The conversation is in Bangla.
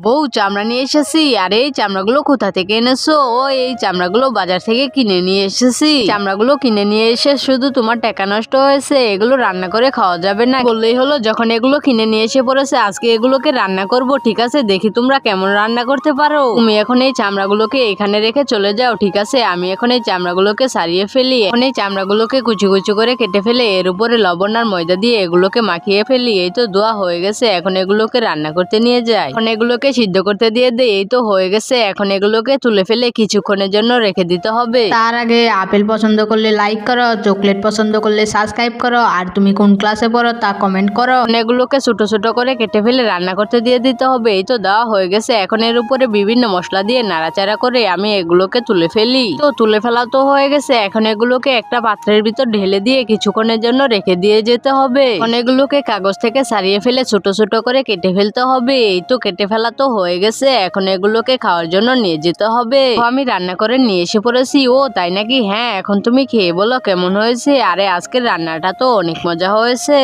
বউ চামড়া নিয়ে এসেছি। আরে এই চামড়াগুলো কোথা থেকে এনেছো? ও এই চামড়াগুলো বাজার থেকে কিনে নিয়ে এসেছি। চামড়াগুলো কিনে নিয়ে এসে শুধু তোমার টাকা নষ্ট হয়েছে, এগুলো রান্না করে খাওয়া যাবে না বললেই হলো। যখন এগুলো কিনে নিয়ে এসে পড়েছে আজকে এগুলোকে রান্না করব। ঠিক আছে, দেখি তোমরা কেমন রান্না করতে পারো। তুমি এখন এই চামড়াগুলোকে এখানে রেখে চলে যাও। ঠিক আছে, আমি এখন এই চামড়াগুলোকে সারিয়ে ফেলি। এখন এই চামড়াগুলোকে কুচি কুচি করে কেটে ফেলে এর উপরে লবণ আর ময়দা দিয়ে এগুলোকে মাখিয়ে ফেলি। এই তো ধোয়া হয়ে গেছে। এখন এগুলোকে রান্না করতে নিয়ে যাই। এখন এগুলোকে সিদ্ধ করতে দিয়ে দেই। এই তো হয়ে গেছে। এখন এগুলোকে তুলে ফেলে কিছুক্ষণের জন্য রেখে দিতে হবে। তার আগে আপেল পছন্দ করলে লাইক করো, চকলেট পছন্দ করলে সাবস্ক্রাইব করো, আর তুমি কোন ক্লাসে পড়ো তা কমেন্ট করো। এখন এগুলোকে ছোট ছোট করে কেটে ফেলে রান্না করতে দিয়ে দিতে হবে। এই তো দেওয়া হয়ে গেছে। এখন এর উপরে বিভিন্ন মশলা দিয়ে নাড়াচাড়া করে আমি এগুলোকে তুলে ফেলি। তো তুলে ফেলা তো হয়ে গেছে। এখন এগুলোকে একটা পাত্রের ভিতর ঢেলে দিয়ে কিছুক্ষণের জন্য রেখে দিয়ে যেতে হবে। এখন এগুলোকে কাগজ থেকে ছাড়িয়ে ফেলে ছোট ছোট করে কেটে ফেলতে হবে। এই তো কেটে ফেলা তো হয়ে গেছে। এখন এগুলোকে খাওয়ার জন্য নিয়ে যেতে হবে। তো আমি রান্না করে নিয়ে এসে পড়েছি। ও তাই নাকি? হ্যাঁ, এখন তুমি খেয়ে বলো কেমন হয়েছে। আরে আজকের রান্নাটা তো অনেক মজা হয়েছে।